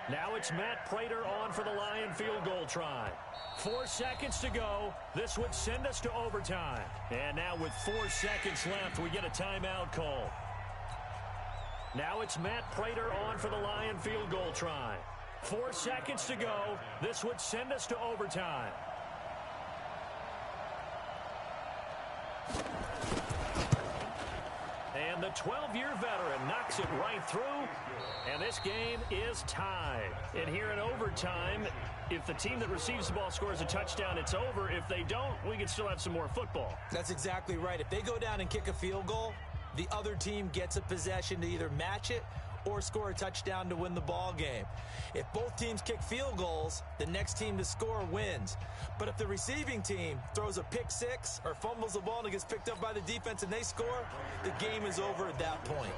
Now it's Matt Prater on for the Lion field goal try. 4 seconds to go. This would send us to overtime. And now with 4 seconds left, we get a timeout call. Now it's Matt Prater on for the Lion field goal try. 4 seconds to go. This would send us to overtime. And the 12-year veteran knocks it right through. And this game is tied. And here in overtime, if the team that receives the ball scores a touchdown, it's over. If they don't, we can still have some more football. That's exactly right. If they go down and kick a field goal, the other team gets a possession to either match it or score a touchdown to win the ball game. If both teams kick field goals, the next team to score wins. But if the receiving team throws a pick six or fumbles the ball and it gets picked up by the defense and they score, the game is over at that point.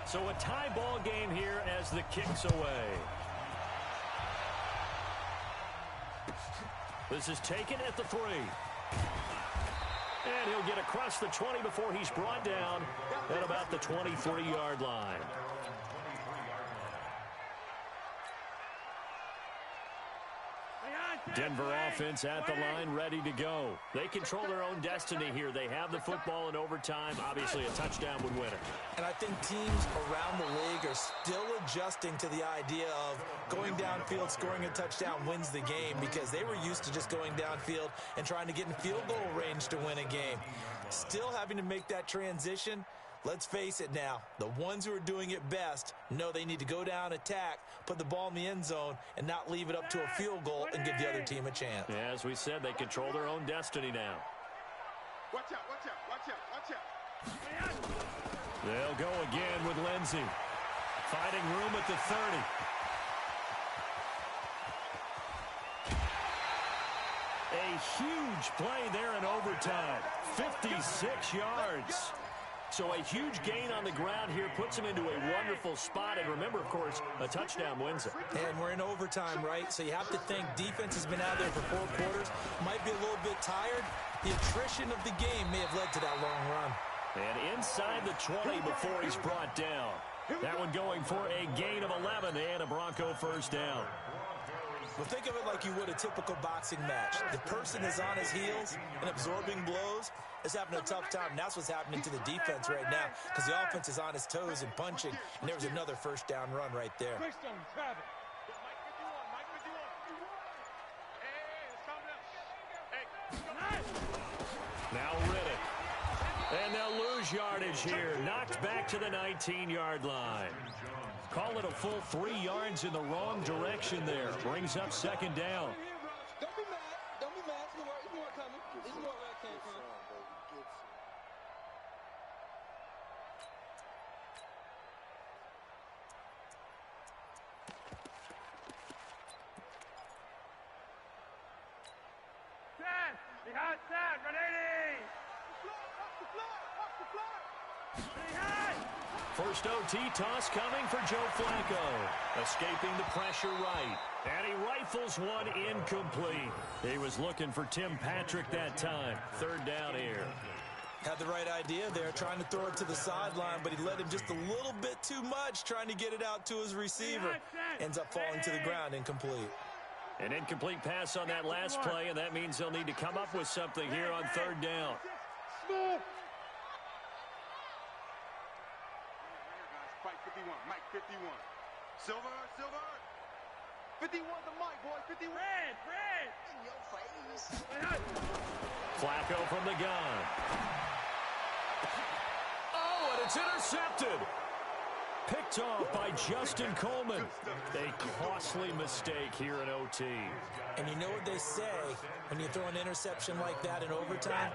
So a tie ball game here as the kick's away. This is taken at the 3. And he'll get across the 20 before he's brought down at about the 23-yard line. Denver offense at the line, ready to go. They control their own destiny here. They have the football in overtime. Obviously, a touchdown would win it. And I think teams around the league are still adjusting to the idea of going downfield, scoring a touchdown wins the game, because they were used to just going downfield and trying to get in field goal range to win a game. Still having to make that transition. Let's face it now, the ones who are doing it best know they need to go down, attack, put the ball in the end zone, and not leave it up to a field goal and give the other team a chance. Yeah, as we said, they control their own destiny now. Watch out, watch out, watch out, watch out. They'll go again with Lindsey. Finding room at the 30. A huge play there in overtime. 56 yards. So a huge gain on the ground here puts him into a wonderful spot. And remember, of course, a touchdown wins it. And we're in overtime, right? So you have to think defense has been out there for 4 quarters. Might be a little bit tired. The attrition of the game may have led to that long run. And inside the 20 before he's brought down. That one going for a gain of 11 and a Bronco first down. Well, think of it like you would a typical boxing match. The person is on his heels and absorbing blows is having a tough time. And that's what's happening to the defense right now, because the offense is on his toes and punching. And there's another first down run right there. Now Riddick. And they'll lose yardage here. Knocked back to the 19-yard line. Call it a full 3 yards in the wrong direction there. Brings up second down. Don't be mad. Don't be mad. There's more coming. There's more where it came from. Behind side, 180! First OT toss coming for Joe Flacco. Escaping the pressure right. And he rifles one incomplete. He was looking for Tim Patrick that time. Third down here. Had the right idea there, trying to throw it to the sideline, but he led him just a little bit too much, trying to get it out to his receiver. Ends up falling to the ground, incomplete. An incomplete pass on that last play, and that means they'll need to come up with something here on third down. Fight 51, Mike 51. Silver, Silver. 51 the Mike, boy, 51. Red. In your face. Flacco from the gun. Oh, and it's intercepted. Picked off by Justin Coleman. A costly mistake here in OT. And you know what they say, when you throw an interception like that in overtime,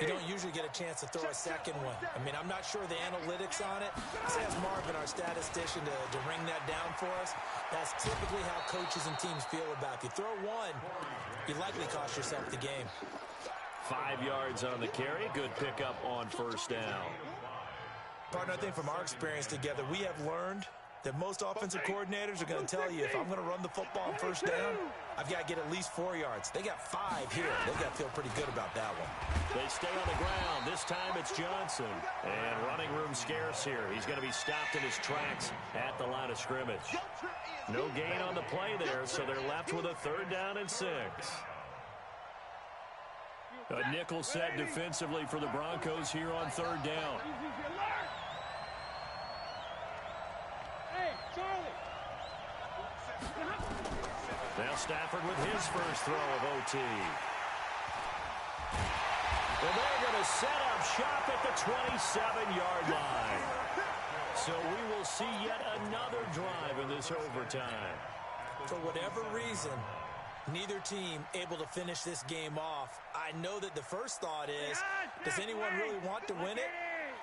you don't usually get a chance to throw a second one. I mean, I'm not sure the analytics on it. Let's ask Marvin, our statistician, to ring that down for us. That's typically how coaches and teams feel about it. If you throw one, you likely cost yourself the game. 5 yards on the carry. Good pickup on first down. Partner, I think from our experience together, we have learned that most offensive coordinators are going to tell you, if I'm going to run the football on first down, I've got to get at least 4 yards. They got 5 here. They've got to feel pretty good about that one. They stay on the ground. This time it's Johnson. And running room scarce here. He's going to be stopped in his tracks at the line of scrimmage. No gain on the play there, so they're left with a 3rd down and 6. A nickel set defensively for the Broncos here on 3rd down. Now Stafford with his first throw of OT. Well, they're going to set up shop at the 27-yard line. So we will see yet another drive in this overtime. For whatever reason, neither team able to finish this game off. I know that the first thought is, does anyone really want to win it?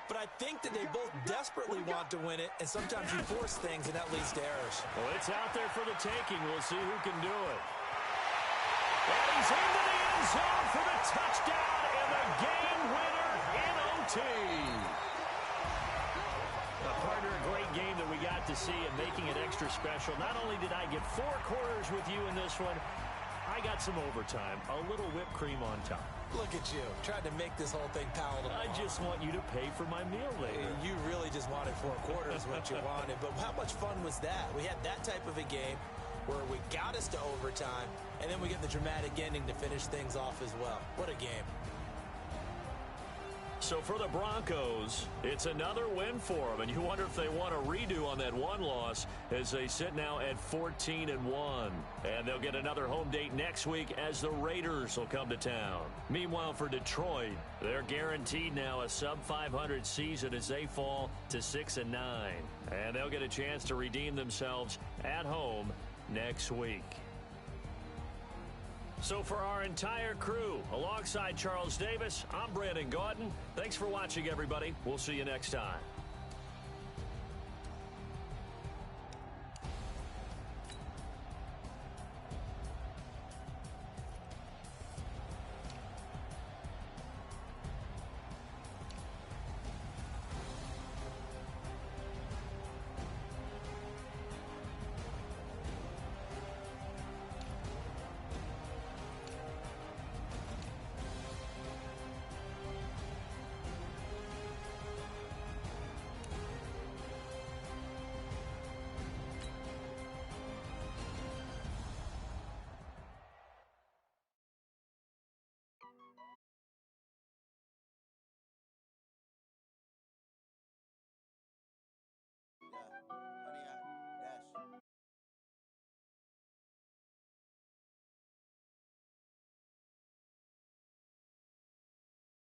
But I think that they both desperately want to win it, and sometimes you force things, and that leads to errors. Well, it's out there for the taking. We'll see who can do it. And he's into the end zone for the touchdown and the game winner in OT. Partner, a great game that we got to see and making it extra special. Not only did I get 4 quarters with you in this one, I got some overtime, a little whipped cream on top. Look at you, trying to make this whole thing palatable. I just want you to pay for my meal later. You really just wanted 4 quarters what you wanted, but how much fun was that? We had that type of a game where we got us to overtime, and then we get the dramatic ending to finish things off as well. What a game. So for the Broncos, it's another win for them, and you wonder if they want a redo on that one loss as they sit now at 14-1. And they'll get another home date next week as the Raiders will come to town. Meanwhile, for Detroit, they're guaranteed now a sub-500 season as they fall to 6-9. And they'll get a chance to redeem themselves at home next week. So for our entire crew, alongside Charles Davis, I'm Brandon Gaudin. Thanks for watching, everybody. We'll see you next time.